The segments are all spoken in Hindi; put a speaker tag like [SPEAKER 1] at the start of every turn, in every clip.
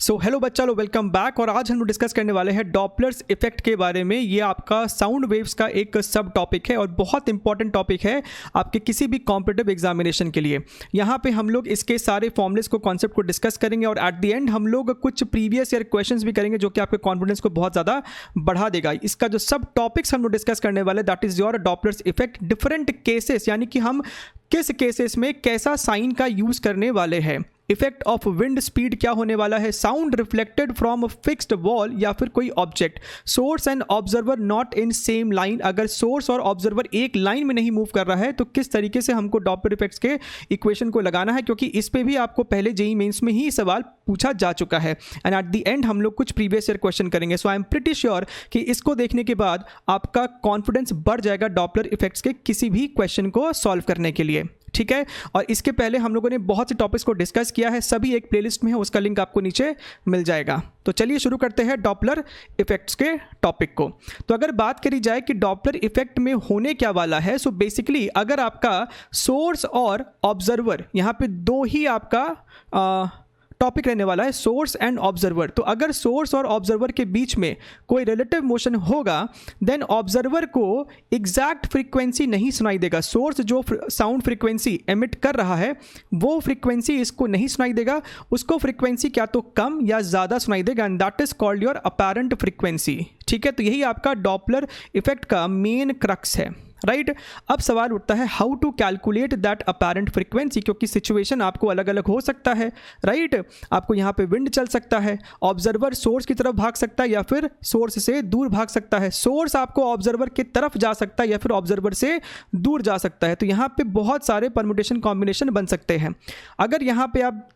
[SPEAKER 1] सो हेलो बच्चा लो, वेलकम बैक। और आज हम लोग डिस्कस करने वाले हैं डॉपलर्स इफेक्ट के बारे में। ये आपका साउंड वेव्स का एक सब टॉपिक है और बहुत इंपॉर्टेंट टॉपिक है आपके किसी भी कॉम्पिटिटिव एग्जामिनेशन के लिए। यहाँ पे हम लोग इसके सारे फॉर्मुलेस को, कॉन्सेप्ट को डिस्कस करेंगे और एट द एंड हम लोग कुछ प्रीवियस ईयर क्वेश्चंस भी करेंगे जो कि आपके कॉन्फिडेंस को बहुत ज़्यादा बढ़ा देगा। इसका जो सब टॉपिक्स हम लोग डिस्कस करने वाले that is your Doppler's effect, different cases, यानी कि हम किस केसेस में कैसा साइन का यूज़ करने वाले हैं। इफेक्ट ऑफ विंड स्पीड क्या होने वाला है, sound reflected from fixed wall या फिर कोई object, source and observer not in same line, अगर सोर्स और ऑब्जर्वर एक लाइन में नहीं मूव कर रहा है तो किस तरीके से हमको डॉपलर इफेक्ट्स के इक्वेशन को लगाना है, क्योंकि इस पे भी आपको पहले जेईई मेंस में ही सवाल पूछा जा चुका है। एंड एट द एंड हम लोग कुछ प्रीवियस ईयर क्वेश्चन करेंगे। सो आई एम प्रिटी श्योर कि इसको देखने के बाद आपका कॉन्फिडेंस बढ़ जाएगा डॉपलर इफेक्ट्स के किसी भी क्वेश्चन को सॉल्व करने के लिए, ठीक है। और इसके पहले हम लोगों ने बहुत से टॉपिक्स को डिस्कस किया है, सभी एक प्लेलिस्ट में है, उसका लिंक आपको नीचे मिल जाएगा। तो चलिए शुरू करते हैं डॉपलर इफेक्ट्स के टॉपिक को। तो अगर बात करी जाए कि डॉपलर इफेक्ट में होने क्या वाला है, सो बेसिकली अगर आपका सोर्स और ऑब्जर्वर, यहाँ पे दो ही आपका टॉपिक रहने वाला है, सोर्स एंड ऑब्जर्वर। तो अगर सोर्स और ऑब्जर्वर के बीच में कोई रिलेटिव मोशन होगा देन ऑब्जर्वर को एग्जैक्ट फ्रीक्वेंसी नहीं सुनाई देगा। सोर्स जो साउंड फ्रीक्वेंसी एमिट कर रहा है वो फ्रीक्वेंसी इसको नहीं सुनाई देगा, उसको फ्रीक्वेंसी क्या तो कम या ज़्यादा सुनाई देगा, and that is called your apparent frequency, ठीक है। तो यही आपका डॉपलर इफेक्ट का मेन क्रक्स है, राइट। अब सवाल उठता है how to calculate that apparent frequency, क्योंकि सिचुएशन आपको अलग अलग हो सकता है, राइट। आपको यहाँ पे विंड चल सकता है, ऑब्जर्वर सोर्स की तरफ भाग सकता है या फिर सोर्स से दूर भाग सकता है, सोर्स आपको ऑब्जर्वर की तरफ जा सकता है या फिर ऑब्जर्वर से दूर जा सकता है। तो यहाँ पे बहुत सारे परम्यूटेशन कॉम्बिनेशन बन सकते हैं। अगर यहाँ पे आप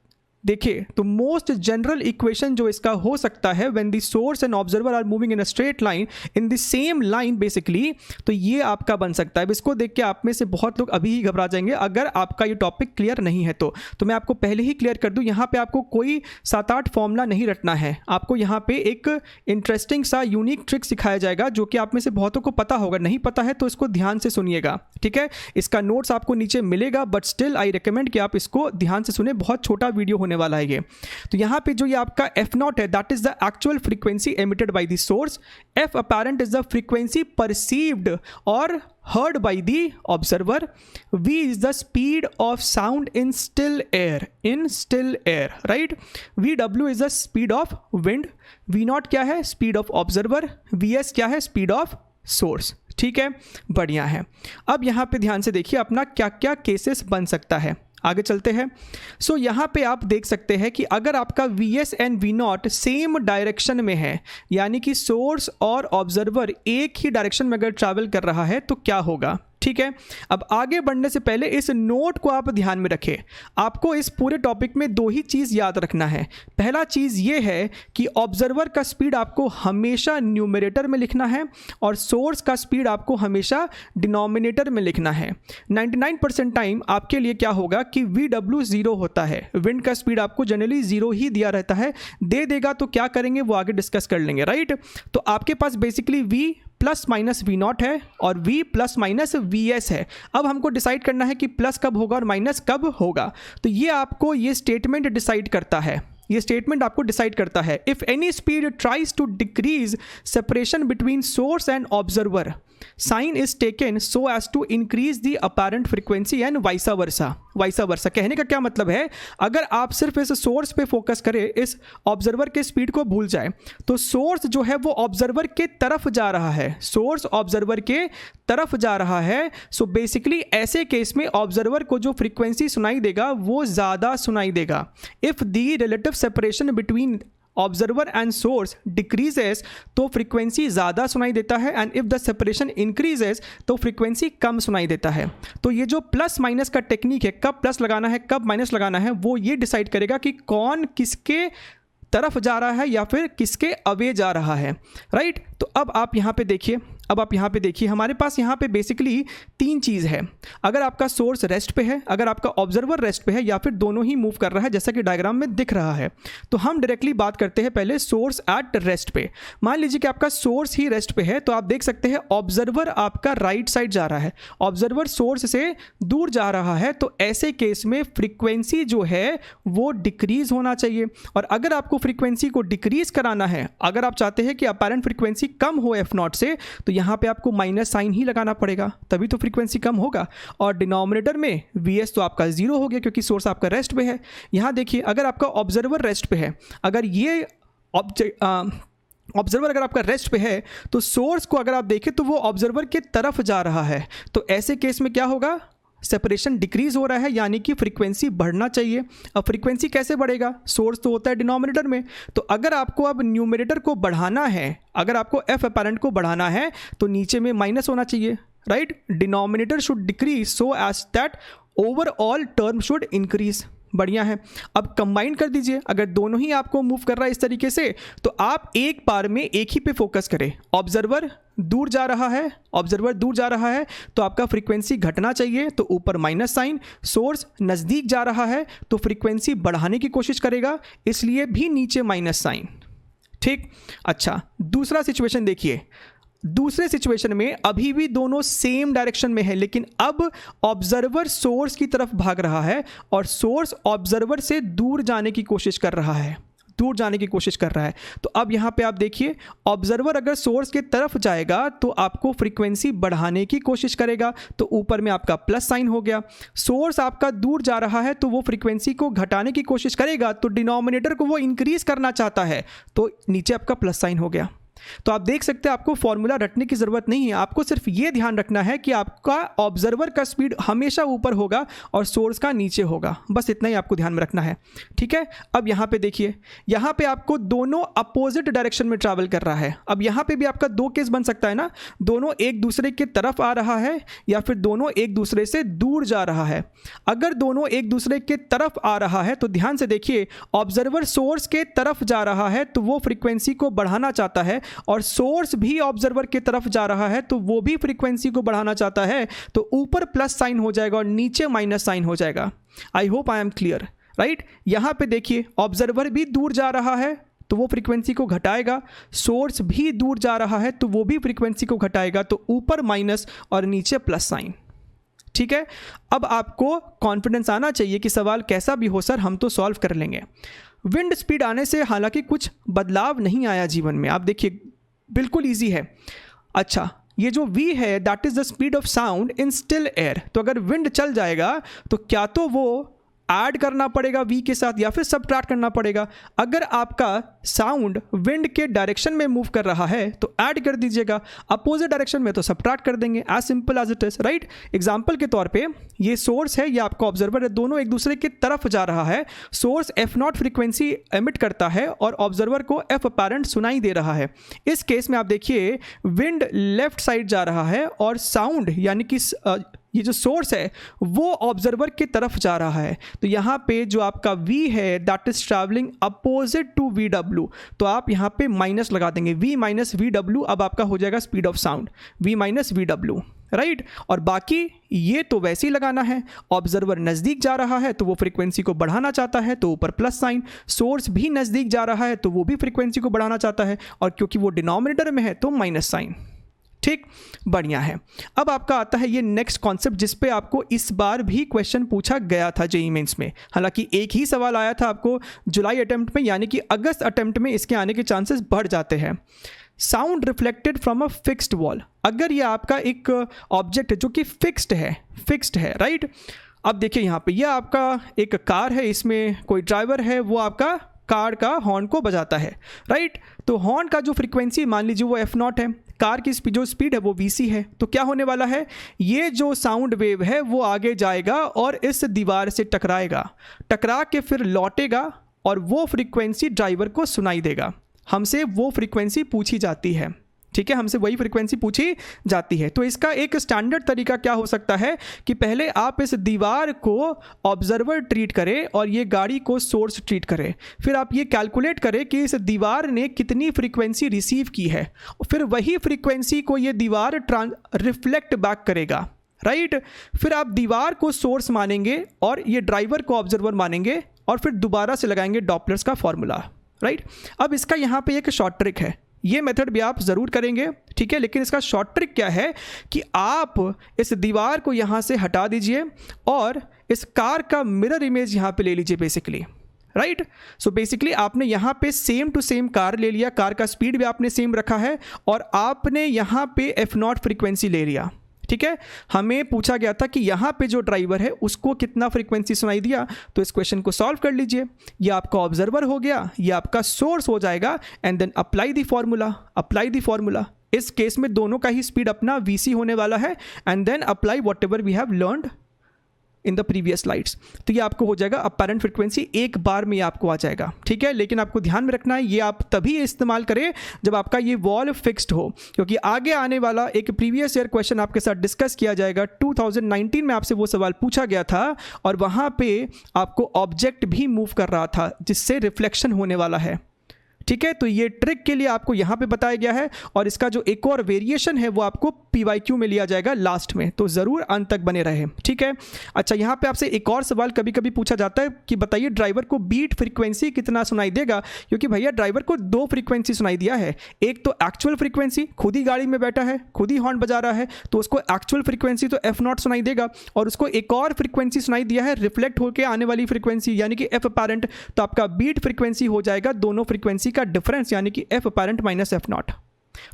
[SPEAKER 1] देखिए तो मोस्ट जनरल इक्वेशन जो इसका हो सकता है when the source and observer are moving in a straight line in the same line basically, तो ये आपका बन सकता है। अब इसको देख के आप में से बहुत लोग अभी ही घबरा जाएंगे अगर आपका ये टॉपिक क्लियर नहीं है तो मैं आपको पहले ही क्लियर कर दूं, यहाँ पे आपको कोई 7-8 फॉर्मूला नहीं रटना है। आपको यहाँ पे एक इंटरेस्टिंग सा यूनिक ट्रिक सिखाया जाएगा जो कि आप में से बहुतों को पता होगा, नहीं पता है तो इसको ध्यान से सुनिएगा, ठीक है। इसका नोट्स आपको नीचे मिलेगा बट स्टिल आई रिकमेंड कि आप इसको ध्यान से सुने, बहुत छोटा वीडियो होने वाला है ये। तो यहां पे जो ये आपका एफ नॉट है that is the actual frequency emitted by the source, F apparent is the frequency perceived और heard by the observer, v is the speed of sound in still air, right। vw is the speed of wind, v naught क्या है, speed of observer, vs क्या है, speed of source, ठीक है, बढ़िया है। अब यहाँ पे ध्यान से देखिए अपना क्या क्या केसेस बन सकता है, आगे चलते हैं। सो यहाँ पे आप देख सकते हैं कि अगर आपका Vs and V not same direction में है, यानी कि सोर्स और ऑब्जर्वर एक ही डायरेक्शन में अगर ट्रैवल कर रहा है तो क्या होगा, ठीक है। अब आगे बढ़ने से पहले इस नोट को आप ध्यान में रखें। आपको इस पूरे टॉपिक में दो ही चीज़ याद रखना है। पहला चीज़ ये है कि ऑब्जर्वर का स्पीड आपको हमेशा न्यूमरेटर में लिखना है और सोर्स का स्पीड आपको हमेशा डिनोमिनेटर में लिखना है। 99% टाइम आपके लिए क्या होगा कि VW 0 होता है, विंड का स्पीड आपको जनरली 0 ही दिया रहता है, दे देगा तो क्या करेंगे वो आगे डिस्कस कर लेंगे, राइट। तो आपके पास basically V plus minus V not है और V प्लस माइनस VS है। अब हमको डिसाइड करना है कि प्लस कब होगा और माइनस कब होगा, तो ये आपको ये स्टेटमेंट डिसाइड करता है, ये स्टेटमेंट आपको डिसाइड करता है। If any speed tries to decrease separation between source and observer, sign is taken so as to increase the apparent frequency and vice versa. कहने का क्या मतलब है, अगर आप सिर्फ इस सोर्स पे फोकस करें, इस ऑब्जर्वर के स्पीड को भूल जाए, तो सोर्स जो है वो ऑब्जर्वर के तरफ जा रहा है, सोर्स ऑब्जर्वर के तरफ जा रहा है। सो बेसिकली ऐसे केस में ऑब्जर्वर को जो फ्रीक्वेंसी सुनाई देगा वो ज़्यादा सुनाई देगा। If the relative separation between observer and source decreases तो फ्रीक्वेंसी ज़्यादा सुनाई देता है, and if the separation increases तो फ्रीक्वेंसी कम सुनाई देता है। तो ये जो प्लस माइनस का टेक्निक है, कब प्लस लगाना है कब माइनस लगाना है, वो ये डिसाइड करेगा कि कौन किसके तरफ जा रहा है या फिर किसके अवे जा रहा है, राइट। तो अब आप यहाँ पे देखिए, अब आप यहाँ पे देखिए, हमारे पास यहाँ पे बेसिकली 3 चीज़ है। अगर आपका सोर्स रेस्ट पे है, अगर आपका ऑब्जर्वर रेस्ट पे है, या फिर दोनों ही मूव कर रहा है जैसा कि डायग्राम में दिख रहा है, तो हम डायरेक्टली बात करते हैं पहले सोर्स एट रेस्ट पे। मान लीजिए कि आपका सोर्स ही रेस्ट पे है, तो आप देख सकते हैं ऑब्जर्वर आपका राइट साइड जा रहा है, ऑब्जर्वर सोर्स से दूर जा रहा है, तो ऐसे केस में फ्रीक्वेंसी जो है वो डिक्रीज होना चाहिए। और अगर आपको फ्रीक्वेंसी को डिक्रीज कराना है, अगर आप चाहते हैं कि अपैरेंट फ्रीक्वेंसी कम हो f0 से, तो यहाँ पे आपको माइनस साइन ही लगाना पड़ेगा, तभी तो फ्रीक्वेंसी कम होगा। और डिनोमिनेटर में Vs तो आपका 0 हो गया क्योंकि सोर्स आपका रेस्ट पे है। यहाँ देखिए, अगर आपका ऑब्जर्वर रेस्ट पे है, अगर ये ऑब्जर्वर अगर आपका रेस्ट पे है, तो सोर्स को अगर आप देखें तो वो ऑब्जर्वर के तरफ जा रहा है, तो ऐसे केस में क्या होगा, सेपरेशन डिक्रीज हो रहा है, यानी कि फ्रीक्वेंसी बढ़ना चाहिए। अब फ्रीक्वेंसी कैसे बढ़ेगा, सोर्स तो होता है डिनोमिनेटर में, तो अगर आपको अब न्यूमरेटर को बढ़ाना है, अगर आपको एफ अपैरेंट को बढ़ाना है, तो नीचे में माइनस होना चाहिए, right. Denominator should decrease so as that overall term should increase. बढ़िया है। अब कंबाइन कर दीजिए, अगर दोनों ही आपको मूव कर रहा है इस तरीके से, तो आप एक बार में एक ही पे फोकस करें। ऑब्जर्वर दूर जा रहा है, ऑब्जर्वर दूर जा रहा है, तो आपका फ्रीक्वेंसी घटना चाहिए, तो ऊपर माइनस साइन। सोर्स नज़दीक जा रहा है, तो फ्रीक्वेंसी बढ़ाने की कोशिश करेगा, इसलिए भी नीचे माइनस साइन। ठीक। अच्छा, दूसरा सिचुएशन देखिए। दूसरे सिचुएशन में अभी भी दोनों सेम डायरेक्शन में है, लेकिन अब ऑब्जर्वर सोर्स की तरफ भाग रहा है और सोर्स ऑब्जर्वर से दूर जाने की कोशिश कर रहा है, दूर जाने की कोशिश कर रहा है। तो अब यहाँ पे आप देखिए, ऑब्जर्वर अगर सोर्स के तरफ जाएगा तो आपको फ्रीक्वेंसी बढ़ाने की कोशिश करेगा, तो ऊपर में आपका प्लस साइन हो गया। सोर्स आपका दूर जा रहा है, तो वो फ्रीक्वेंसी को घटाने की कोशिश करेगा, तो डिनोमिनेटर को वो इंक्रीज करना चाहता है, तो नीचे आपका प्लस साइन हो गया। तो आप देख सकते हैं, आपको फॉर्मूला रटने की ज़रूरत नहीं है, आपको सिर्फ ये ध्यान रखना है कि आपका ऑब्जर्वर का स्पीड हमेशा ऊपर होगा और सोर्स का नीचे होगा, बस इतना ही आपको ध्यान में रखना है। ठीक है। अब यहाँ पे देखिए, यहाँ पे आपको दोनों अपोजिट डायरेक्शन में ट्रैवल कर रहा है। अब यहाँ पे भी आपका 2 केस बन सकता है ना, दोनों एक दूसरे के तरफ आ रहा है या फिर दोनों एक दूसरे से दूर जा रहा है। अगर दोनों एक दूसरे के तरफ आ रहा है, तो ध्यान से देखिए, ऑब्जर्वर सोर्स के तरफ जा रहा है, तो वो फ्रीक्वेंसी को बढ़ाना चाहता है, और सोर्स भी ऑब्जर्वर की तरफ जा रहा है, तो वो भी फ्रीक्वेंसी को बढ़ाना चाहता है, तो ऊपर प्लस साइन हो जाएगा और नीचे माइनस साइन हो जाएगा। I hope I am clear, right. यहां पे देखिए, ऑब्जर्वर भी दूर जा रहा है, तो वो फ्रीक्वेंसी को घटाएगा, सोर्स भी दूर जा रहा है, तो वो भी फ्रीक्वेंसी को घटाएगा, तो ऊपर माइनस और नीचे प्लस साइन। ठीक है। अब आपको कॉन्फिडेंस आना चाहिए कि सवाल कैसा भी हो सर, हम तो सॉल्व कर लेंगे। विंड स्पीड आने से हालांकि कुछ बदलाव नहीं आया जीवन में, आप देखिए बिल्कुल इजी है। अच्छा, ये जो v है that is the speed of sound in still air, तो अगर विंड चल जाएगा तो क्या तो वो ऐड करना पड़ेगा v के साथ या फिर सबट्रैक्ट करना पड़ेगा। अगर आपका साउंड विंड के डायरेक्शन में मूव कर रहा है तो ऐड कर दीजिएगा, अपोजिट डायरेक्शन में तो सबट्रैक्ट कर देंगे, as simple as it is, right. Example के तौर पे ये सोर्स है, ये आपका ऑब्जर्वर है, दोनों एक दूसरे की तरफ जा रहा है। सोर्स f0 फ्रीक्वेंसी एमिट करता है और ऑब्जर्वर को f अपैरेंट सुनाई दे रहा है। इस केस में आप देखिए, विंड लेफ्ट साइड जा रहा है और साउंड यानी कि ये जो सोर्स है वो ऑब्जर्वर की तरफ जा रहा है, तो यहाँ पे जो आपका v है that is travelling opposite to vw, तो आप यहाँ पे माइनस लगा देंगे, v माइनस vw, अब आपका हो जाएगा speed of sound v minus vw, right. और बाकी ये तो वैसे ही लगाना है, ऑब्जर्वर नज़दीक जा रहा है तो वो फ्रीक्वेंसी को बढ़ाना चाहता है, तो ऊपर प्लस साइन। सोर्स भी नज़दीक जा रहा है तो वो भी फ्रीक्वेंसी को बढ़ाना चाहता है, और क्योंकि वो डिनोमिनेटर में है तो माइनस साइन। ठीक, बढ़िया है। अब आपका आता है ये नेक्स्ट कॉन्सेप्ट, जिस पे आपको इस बार भी क्वेश्चन पूछा गया था जेईई मेंस में। हालांकि एक ही सवाल आया था आपको जुलाई अटेम्प्ट में, यानी कि अगस्त अटेम्प्ट में इसके आने के चांसेस बढ़ जाते हैं। Sound reflected from a fixed wall, अगर ये आपका एक ऑब्जेक्ट है जो कि फिक्स्ड है, राइट। अब देखिए यहाँ पे, यह आपका एक कार है, इसमें कोई ड्राइवर है, वो आपका कार का हॉर्न को बजाता है, राइट। तो हॉर्न का जो फ्रीक्वेंसी मान लीजिए वो f0 है, कार की जो स्पीड है वो vc है, तो क्या होने वाला है, ये जो साउंड वेव है वो आगे जाएगा और इस दीवार से टकरा के फिर लौटेगा और वो फ्रीक्वेंसी ड्राइवर को सुनाई देगा। हमसे वो फ्रीक्वेंसी पूछी जाती है, ठीक है, हमसे वही फ्रीक्वेंसी पूछी जाती है। तो इसका एक स्टैंडर्ड तरीका क्या हो सकता है कि पहले आप इस दीवार को ऑब्जर्वर ट्रीट करें और ये गाड़ी को सोर्स ट्रीट करें, फिर आप ये कैलकुलेट करें कि इस दीवार ने कितनी फ्रीक्वेंसी रिसीव की है, फिर वही फ्रीक्वेंसी को ये दीवार रिफ्लेक्ट बैक करेगा, राइट। फिर आप दीवार को सोर्स मानेंगे और ये ड्राइवर को ऑब्जर्वर मानेंगे और फिर दोबारा से लगाएंगे डॉपलर्स का फॉर्मूला, राइट। अब इसका यहाँ पे एक शॉर्ट ट्रिक है, ये मेथड भी आप ज़रूर करेंगे, ठीक है, लेकिन इसका शॉर्ट ट्रिक क्या है कि आप इस दीवार को यहाँ से हटा दीजिए और इस कार का मिरर इमेज यहाँ पे ले लीजिए बेसिकली, राइट। सो बेसिकली आपने यहाँ पे सेम टू सेम कार ले लिया, कार का स्पीड भी आपने सेम रखा है और आपने यहाँ पे f0 फ्रीक्वेंसी ले लिया, ठीक है। हमें पूछा गया था कि यहाँ पे जो ड्राइवर है उसको कितना फ्रीक्वेंसी सुनाई दिया, तो इस क्वेश्चन को सॉल्व कर लीजिए। ये आपका ऑब्जर्वर हो गया, ये आपका सोर्स हो जाएगा and then apply the formula. इस केस में दोनों का ही स्पीड अपना vc होने वाला है and then apply whatever we have learned in the previous slides. तो ये आपको हो जाएगा अपैरेंट फ्रीक्वेंसी, एक बार में ये आपको आ जाएगा, ठीक है। लेकिन आपको ध्यान में रखना है ये आप तभी इस्तेमाल करें जब आपका ये वॉल फिक्स्ड हो, क्योंकि आगे आने वाला एक प्रीवियस ईयर क्वेश्चन आपके साथ डिस्कस किया जाएगा। 2019 में आपसे वो सवाल पूछा गया था और वहाँ पे आपको ऑब्जेक्ट भी मूव कर रहा था जिससे रिफ्लेक्शन होने वाला है, ठीक है। तो ये ट्रिक के लिए आपको यहाँ पे बताया गया है और इसका जो एक और वेरिएशन है वो आपको PYQ में लिया जाएगा लास्ट में, तो ज़रूर अंत तक बने रहे, ठीक है। अच्छा, यहाँ पे आपसे एक और सवाल कभी कभी पूछा जाता है कि बताइए ड्राइवर को बीट फ्रीक्वेंसी कितना सुनाई देगा, क्योंकि भैया ड्राइवर को दो फ्रीक्वेंसी सुनाई दिया है, एक तो एक्चुअल फ्रीक्वेंसी, खुद ही गाड़ी में बैठा है, खुद ही हॉर्न बजा रहा है, तो उसको एक्चुअल फ्रीक्वेंसी तो f0 सुनाई देगा, और उसको एक और फ्रीक्वेंसी सुनाई दिया है रिफ्लेक्ट होकर आने वाली फ्रीक्वेंसी यानी कि f अपैरेंट, तो आपका बीट फ्रीक्वेंसी हो जाएगा दोनों फ्रीक्वेंसी का डिफरेंस यानी कि f अपैरेंट माइनस f0।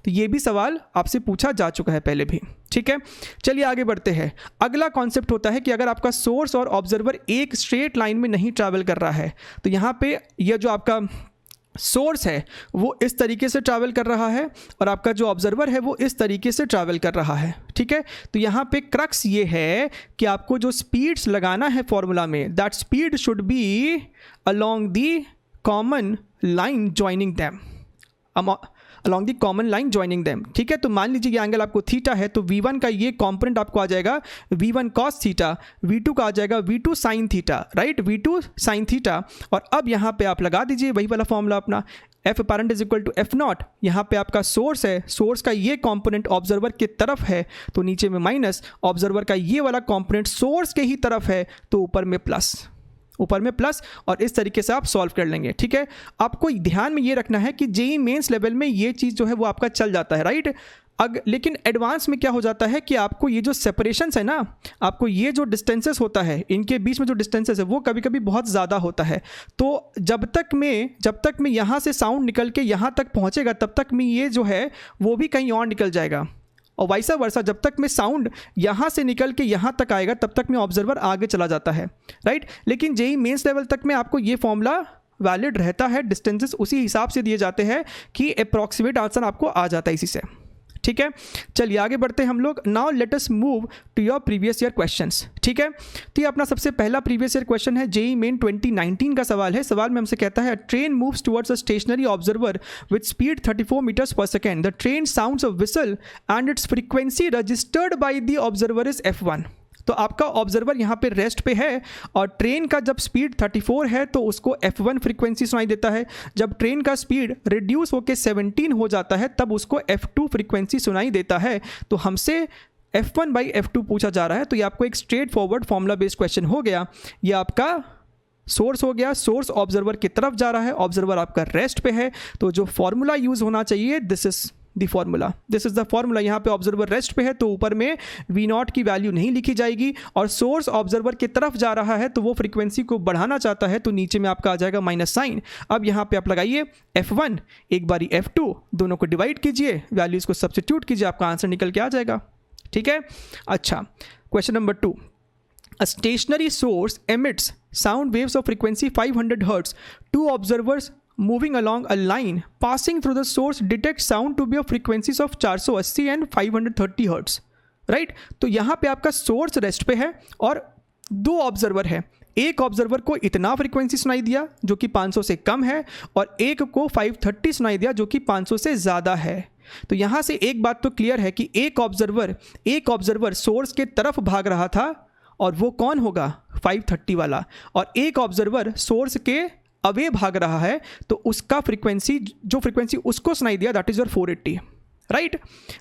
[SPEAKER 1] तो ये भी सवाल आपसे पूछा जा चुका है पहले भी, ठीक है। चलिए आगे बढ़ते हैं। अगला कॉन्सेप्ट होता है कि अगर आपका सोर्स और ऑब्जर्वर एक स्ट्रेट लाइन में नहीं ट्रैवल कर रहा है, तो यहाँ पे यह जो आपका सोर्स है वो इस तरीके से ट्रैवल कर रहा है और आपका जो ऑब्जर्वर है वो इस तरीके से ट्रैवल कर रहा है, ठीक है। तो यहाँ पे क्रक्स ये है कि आपको जो स्पीड्स लगाना है फॉर्मूला में, that speed should be along the common line joining them, along the common line joining them, ठीक है। तो मान लीजिए ये एंगल आपको थीटा है, तो V1 का ये कॉम्पोनेंट आपको आ जाएगा V1 cos थीटा, V2 का आ जाएगा V2 sin theta, right, V2 sin theta. और अब यहाँ पे आप लगा दीजिए वही वाला फॉर्मूला अपना, f apparent is equal to f0। यहाँ पे आपका सोर्स है, सोर्स का ये कॉम्पोनेंट ऑब्जर्वर की तरफ है तो नीचे में माइनस, ऑब्जर्वर का ये वाला कॉम्पोनेंट सोर्स के ही तरफ है तो ऊपर में प्लस, और इस तरीके से आप सॉल्व कर लेंगे, ठीक है। आपको ध्यान में ये रखना है कि जेईई मेंस लेवल में ये चीज़ जो है वो आपका चल जाता है, राइट। लेकिन एडवांस में क्या हो जाता है कि आपको ये जो सेपरेशंस है ना, आपको ये जो डिस्टेंसेस होता है, इनके बीच में जो डिस्टेंसेस है वो कभी कभी बहुत ज़्यादा होता है। तो जब तक में यहाँ से साउंड निकल के यहाँ तक पहुँचेगा तब तक में ये जो है वो भी कहीं और निकल जाएगा, और वैसा वर्सा जब तक में साउंड यहाँ से निकल के यहाँ तक आएगा तब तक में ऑब्जर्वर आगे चला जाता है, राइट। लेकिन जेईई मेंस लेवल तक में आपको ये फॉर्मूला वैलिड रहता है, डिस्टेंसेस उसी हिसाब से दिए जाते हैं कि अप्रॉक्सीमेट आंसर आपको आ जाता है इसी से, ठीक है। चलिए आगे बढ़ते हैं हम लोग। Now let us move to your previous year questions, ठीक है। तो ये अपना सबसे पहला प्रीवियस ईयर क्वेश्चन है, जेईई मेन 2019 का सवाल है। सवाल में हमसे कहता है train moves towards a stationary observer with speed 34 metres per second, the train sounds a whistle and its frequency registered by the observer is f1। तो आपका ऑब्जर्वर यहाँ पे रेस्ट पे है और ट्रेन का जब स्पीड 34 है तो उसको f1 फ्रीक्वेंसी सुनाई देता है, जब ट्रेन का स्पीड रिड्यूस होकर 17 हो जाता है तब उसको f2 फ्रीक्वेंसी सुनाई देता है। तो हमसे f1 बाई f2 पूछा जा रहा है, तो ये आपको एक straight forward formula based question हो गया। ये आपका सोर्स हो गया, सोर्स ऑब्जर्वर की तरफ जा रहा है, ऑब्जर्वर आपका रेस्ट पे है, तो जो फॉर्मूला यूज़ होना चाहिए दिस इज द फॉर्मूला। यहाँ पे ऑब्जर्वर रेस्ट पे है तो ऊपर में V0 की वैल्यू नहीं लिखी जाएगी, और सोर्स ऑब्जर्वर की तरफ जा रहा है तो वो फ्रीक्वेंसी को बढ़ाना चाहता है तो नीचे में आपका आ जाएगा माइनस साइन। अब यहाँ पे आप लगाइए f1 एक बारी f2, दोनों को डिवाइड कीजिए, वैल्यूज़ को सब्स्टिट्यूट कीजिए, आपका आंसर निकल के आ जाएगा, ठीक है। अच्छा, question number 2, a stationary source emits sound waves of frequency 500 Hz. Two observers moving along a line passing through the source detect sound to be of frequencies of 480 and 530 Hz. Right, तो यहाँ पे आपका सोर्स रेस्ट पे है और दो ऑब्जर्वर है। एक ऑब्जर्वर को इतना फ्रीक्वेंसी सुनाई दिया जो कि 500 से कम है और एक को 530 सुनाई दिया जो कि 500 से ज़्यादा है। तो यहाँ से एक बात तो क्लियर है कि एक ऑब्जर्वर सोर्स के तरफ भाग रहा था, और वो कौन होगा, 530 वाला, और एक ऑब्जर्वर सोर्स के अवे भाग रहा है, तो उसका फ्रीक्वेंसी, जो फ्रीक्वेंसी उसको सुनाई दिया, that is your 480, right.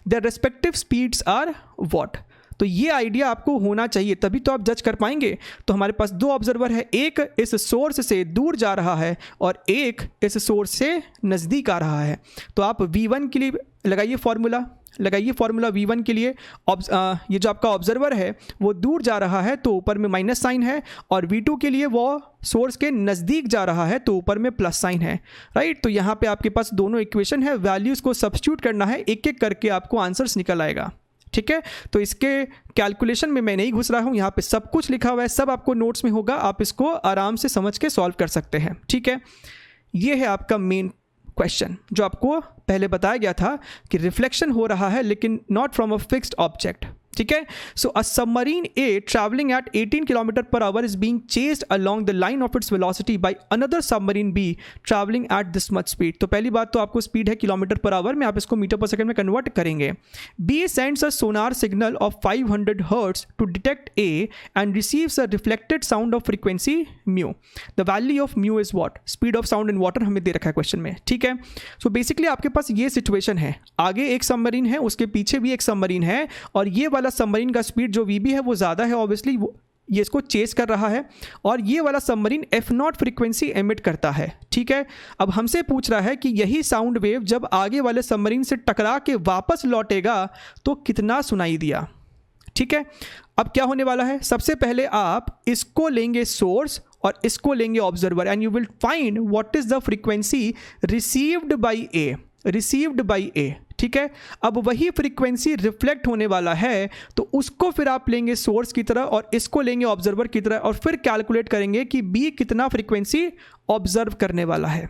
[SPEAKER 1] Their respective speeds are what. तो ये आइडिया आपको होना चाहिए, तभी तो आप जज कर पाएंगे। तो हमारे पास दो ऑब्जर्वर है, एक इस सोर्स से दूर जा रहा है और एक इस सोर्स से नज़दीक आ रहा है। तो आप V1 के लिए लगाइए फॉर्मूला V1 के लिए। ये जो आपका ऑब्जर्वर है वो दूर जा रहा है तो ऊपर में माइनस साइन है, और V2 के लिए वो सोर्स के नज़दीक जा रहा है तो ऊपर में प्लस साइन है, राइट। तो यहाँ पे आपके पास दोनों इक्वेशन है, वैल्यूज़ को सब्स्टिट्यूट करना है, एक एक करके आपको आंसर्स निकल आएगा, ठीक है। तो इसके कैलकुलेशन में मैं नहीं घुस रहा हूँ, यहाँ पे सब कुछ लिखा हुआ है, सब आपको नोट्स में होगा, आप इसको आराम से समझ के सॉल्व कर सकते हैं, ठीक है। ये है आपका मेन क्वेश्चन जो आपको पहले बताया गया था कि रिफ्लेक्शन हो रहा है लेकिन not from a fixed object, ठीक है। So a submarine A travelling at 18 km/h is being chased along the line of its velocity by another submarine B travelling at this much speed. तो पहली बात तो आपको स्पीड है km/h में, आप इसको मीटर/सेकंड में कन्वर्ट करेंगे। B sends a sonar signal of 500 hertz to detect A and receives a reflected sound of frequency mu. The value of mu is what, speed of sound in water हमें दे रखा है क्वेश्चन में, ठीक है। सो बेसिकली आपके पास ये सिचुएशन है, आगे एक सबमरीन है, उसके पीछे भी एक सबमरीन है, और ये वाला सबमरीन का स्पीड जो VB है वो ज़्यादा है, ऑब्वियसली ये इसको चेस कर रहा है, और ये वाला सबमरीन F0 फ्रीक्वेंसी एमिट करता है, ठीक है। अब हमसे पूछ रहा है कि यही साउंड वेव जब आगे वाले सबमरीन से टकरा के वापस लौटेगा तो कितना सुनाई दिया, ठीक है। अब क्या होने वाला है, सबसे पहले आप इसको लेंगे सोर्स और इसको लेंगे observer, and you will find what is the frequency received by A, ठीक है। अब वही फ्रीक्वेंसी रिफ्लेक्ट होने वाला है, तो उसको फिर आप लेंगे सोर्स की तरह और इसको लेंगे ऑब्जर्वर की तरह, और फिर कैलकुलेट करेंगे कि बी कितना फ्रीक्वेंसी ऑब्जर्व करने वाला है,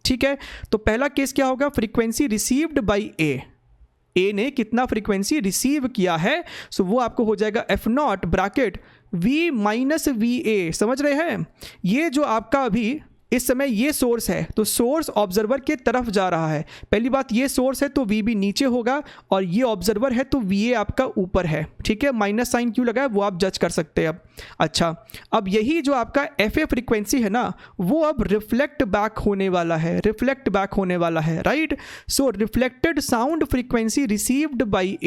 [SPEAKER 1] ठीक है। तो पहला केस क्या होगा, फ्रीक्वेंसी रिसीव्ड बाय ए ने कितना फ्रीक्वेंसी रिसीव किया है, सो वो आपको हो जाएगा F0 bracket V minus VA, समझ रहे हैं। ये जो आपका अभी इस समय ये सोर्स है, तो सोर्स ऑब्जर्वर के तरफ जा रहा है। पहली बात, ये सोर्स है तो VB नीचे होगा, और ये ऑब्जर्वर है तो VA आपका ऊपर है, ठीक है। माइनस साइन क्यों लगा है वो आप जज कर सकते हैं अब। अच्छा, अब यही जो आपका FA फ्रीक्वेंसी है ना, वो अब रिफ्लेक्ट बैक होने वाला है, right. So reflected sound frequency received by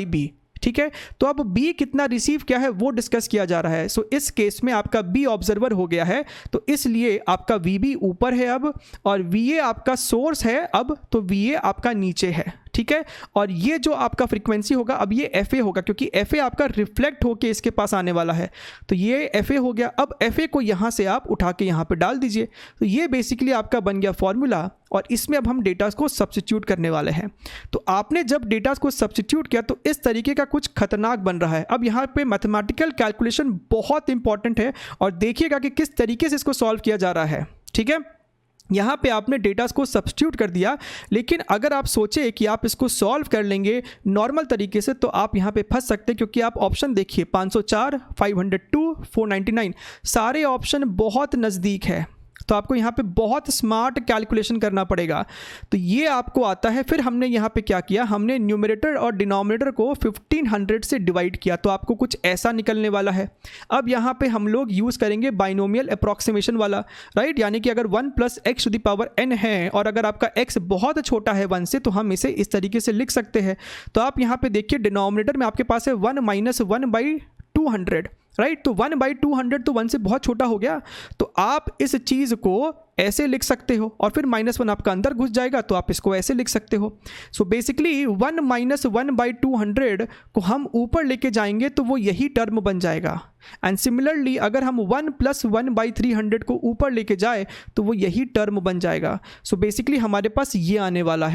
[SPEAKER 1] B, ठीक है। तो अब B कितना रिसीव किया है वो डिस्कस किया जा रहा है। सो इस केस में आपका B ऑब्जर्वर हो गया है, तो इसलिए आपका VB ऊपर है अब, और VA आपका सोर्स है अब, तो VA आपका नीचे है, ठीक है। और ये जो आपका फ्रीक्वेंसी होगा अब ये FA होगा, क्योंकि FA आपका रिफ्लेक्ट होके इसके पास आने वाला है, तो ये FA हो गया। अब FA को यहाँ से आप उठा के यहाँ पे डाल दीजिए, तो ये बेसिकली आपका बन गया फॉर्मूला, और इसमें अब हम डेटा को सब्स्टिट्यूट करने वाले हैं। तो आपने जब डेटा को सब्स्टिट्यूट किया तो इस तरीके का कुछ खतरनाक बन रहा है। अब यहाँ पे मैथमेटिकल कैलकुलेशन बहुत इंपॉर्टेंट है, और देखिएगा कि किस तरीके से इसको सॉल्व किया जा रहा है, ठीक है। यहाँ पे आपने डेटास को सब्स्टिट्यूट कर दिया, लेकिन अगर आप सोचे कि आप इसको सॉल्व कर लेंगे नॉर्मल तरीके से, तो आप यहाँ पे फंस सकते हैं, क्योंकि आप ऑप्शन देखिए 504, 502, 499, सारे ऑप्शन बहुत नज़दीक है, तो आपको यहाँ पे बहुत स्मार्ट कैलकुलेशन करना पड़ेगा। तो ये आपको आता है। फिर हमने यहाँ पे क्या किया, हमने न्यूमरेटर और डिनोमिनेटर को 1500 से डिवाइड किया, तो आपको कुछ ऐसा निकलने वाला है। अब यहाँ पे हम लोग यूज़ करेंगे बाइनोमियल अप्रॉक्सीमेशन वाला, राइट। यानी कि अगर 1 + x⁴n है, और अगर आपका x बहुत छोटा है 1 से, तो हम इसे इस तरीके से लिख सकते हैं। तो आप यहाँ पे देखिए, डिनोमिनेटर में आपके पास है 1 - 1/200, राइट। तो 1/200 तो 1 से बहुत छोटा हो गया, तो आप इस चीज़ को ऐसे लिख सकते हो, और फिर -1 आपका अंदर घुस जाएगा, तो आप इसको ऐसे लिख सकते हो। सो बेसिकली 1 - 1/200 को हम ऊपर लेके जाएंगे तो वो यही टर्म बन जाएगा। एंड सिमिलरली अगर हम 1 + 1/300 को ऊपर लेके जाए तो वो यही टर्म बन जाएगा। सो बेसिकली हमारे पास ये आने वाला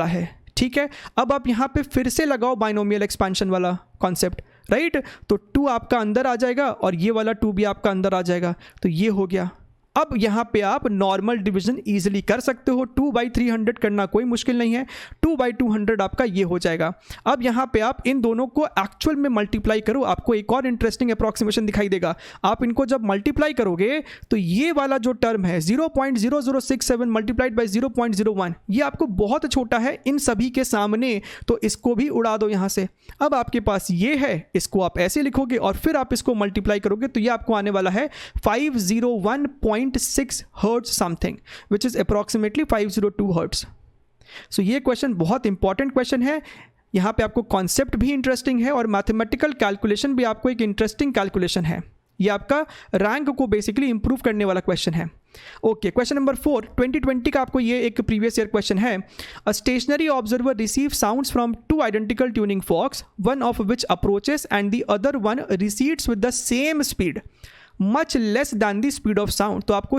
[SPEAKER 1] है, ठीक है। अब आप यहाँ पे फिर से लगाओ बाइनोमियल एक्सपेंशन वाला कॉन्सेप्ट, राइट। तो 2 आपका अंदर आ जाएगा, और ये वाला 2 भी आपका अंदर आ जाएगा, तो ये हो गया। अब यहाँ पे आप नॉर्मल डिवीजन ईजिली कर सकते हो, 2/300 करना कोई मुश्किल नहीं है, 2/200 आपका ये हो जाएगा। अब यहाँ पे आप इन दोनों को एक्चुअल में मल्टीप्लाई करो, आपको एक और इंटरेस्टिंग अप्रॉक्सीमेशन दिखाई देगा। आप इनको जब मल्टीप्लाई करोगे तो ये वाला जो टर्म है 0.0067 मल्टीप्लाइड बाई 0.01, ये आपको बहुत छोटा है इन सभी के सामने, तो इसको भी उड़ा दो यहाँ से। अब आपके पास ये है, इसको आप ऐसे लिखोगे और फिर आप इसको मल्टीप्लाई करोगे तो ये आपको आने वाला है 501.6 hertz something, which is approximately 502 hertz. So ये क्वेश्चन बहुत इंपॉर्टेंट क्वेश्चन है। यहाँ पे आपको कॉन्सेप्ट भी इंटरेस्टिंग है और मैथमेटिकल कैलकुलेशन भी आपको एक इंटरेस्टिंग कैलकुलेशन है। ये आपका रैंक को बेसिकली इंप्रूव करने वाला क्वेश्चन है। ओके, क्वेश्चन नंबर 4, 2020 का आपको ये एक प्रीवियस ईयर क्वेश्चन है। A stationary observer receive sounds from 2 identical tuning forks, one of which approaches and the other one recedes with the same speed much less than the speed of sound. तो आपको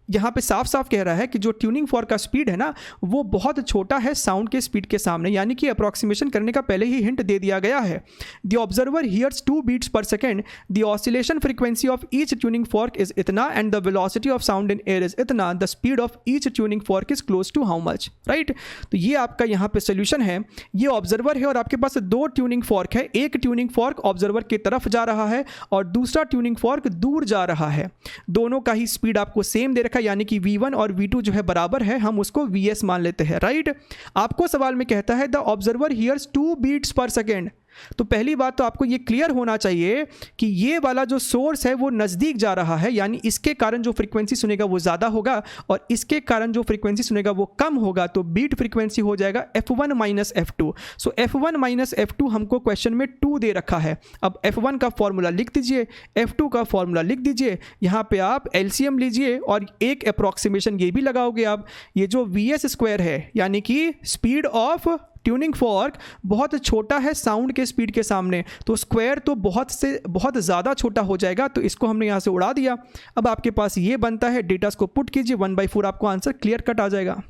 [SPEAKER 1] यहाँ पे साफ साफ कह रहा है कि जो ट्यूनिंग फॉर्क का स्पीड है ना, वो बहुत छोटा है साउंड के स्पीड के सामने, यानी कि अप्रॉक्सीमेशन करने का पहले ही हिंट दे दिया गया है। The observer hears 2 beats per second, the oscillation frequency of each tuning fork is इतना and the velocity of sound in air is इतना, the speed of each tuning fork is close to how much, right. तो ये आपका यहाँ पे सोल्यूशन है। ये ऑब्जर्वर है और आपके पास 2 ट्यूनिंग फॉर्क है, एक ट्यूनिंग फॉर्क ऑब्जर्वर की तरफ जा रहा है और दूसरा ट्यूनिंग फॉर्क दूर जा रहा है। दोनों का ही स्पीड आपको सेम दे रखा है, यानी कि V1 और V2 जो है बराबर है, हम उसको Vs मान लेते हैं, राइट। आपको सवाल में कहता है the observer hears 2 beats per second. तो पहली बात तो आपको ये क्लियर होना चाहिए कि ये वाला जो सोर्स है वो नज़दीक जा रहा है, यानी इसके कारण जो फ्रीक्वेंसी सुनेगा वो ज़्यादा होगा और इसके कारण जो फ्रीक्वेंसी सुनेगा वो कम होगा। तो बीट फ्रीक्वेंसी हो जाएगा F1 माइनस F2। सो F1 माइनस F2 हमको क्वेश्चन में 2 दे रखा है। अब F1 का फॉर्मूला लिख दीजिए, F2 का फॉर्मूला लिख दीजिए, यहाँ पे आप LCM लीजिए और एक अप्रॉक्सीमेशन ये भी लगाओगे आप। ये जो Vs स्क्वायर है, यानी कि स्पीड ऑफ ट्यूनिंग फॉर्क बहुत छोटा है साउंड के स्पीड के सामने, तो स्क्वायर तो बहुत ज़्यादा छोटा हो जाएगा, तो इसको हमने यहाँ से उड़ा दिया। अब आपके पास ये बनता है, डेटास को पुट कीजिए, 1/4 आपको आंसर क्लियर कट आ जाएगा।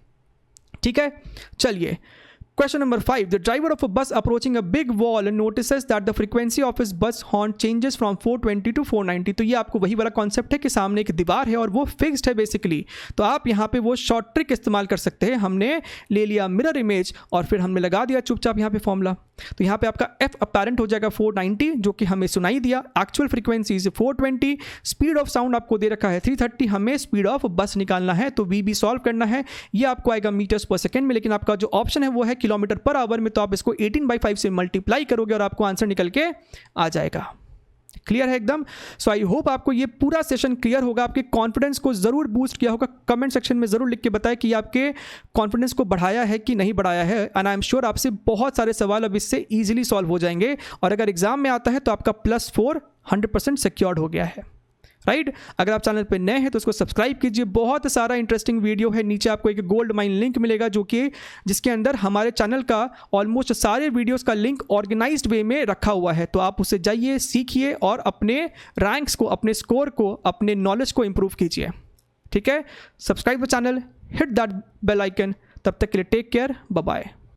[SPEAKER 1] ठीक है, चलिए question number 5, the driver of a bus approaching a big wall notices that the frequency of his bus horn changes from 420 to 490। तो ये आपको वही वाला कॉन्सेप्ट है कि सामने एक दीवार है और वो फिक्स्ड है बेसिकली। तो आप यहाँ पे वो शॉर्ट ट्रिक इस्तेमाल कर सकते हैं। हमने ले लिया मिरर इमेज और फिर हमने लगा दिया चुपचाप यहाँ पे फॉर्मूला। तो यहाँ पे आपका F अपैरेंट हो जाएगा 490, जो कि हमें सुनाई दिया। Actual frequency 420, speed of sound आपको दे रखा है 330, हमें स्पीड ऑफ बस निकालना है, तो VB सॉल्व करना है। ये आपको आएगा मीटर्स पर सेकेंड में, लेकिन आपका जो ऑप्शन है वो है किलोमीटर पर आवर में, तो आप इसको 18/5 से मल्टीप्लाई करोगे और आपको आंसर निकल के आ जाएगा। क्लियर है एकदम। सो आई होप आपको ये पूरा सेशन क्लियर होगा, आपके कॉन्फिडेंस को ज़रूर बूस्ट किया होगा। कमेंट सेक्शन में ज़रूर लिख के बताएं कि आपके कॉन्फिडेंस को बढ़ाया है कि नहीं बढ़ाया है। एंड आई एम श्योर आपसे बहुत सारे सवाल अब इससे ईजिली सॉल्व हो जाएंगे और अगर एग्जाम में आता है तो आपका +4 100% सिक्योर्ड हो गया है, राइट। अगर आप चैनल पे नए हैं तो उसको सब्सक्राइब कीजिए, बहुत सारा इंटरेस्टिंग वीडियो है। नीचे आपको एक गोल्ड माइन लिंक मिलेगा जिसके अंदर हमारे चैनल का ऑलमोस्ट सारे वीडियोस का लिंक ऑर्गेनाइज्ड वे में रखा हुआ है। तो आप उसे जाइए, सीखिए और अपने रैंक्स को, अपने स्कोर को, अपने नॉलेज को इंप्रूव कीजिए। ठीक है, subscribe the channel, hit that bell icon. तब तक के लिए टेक केयर, बाय बाय।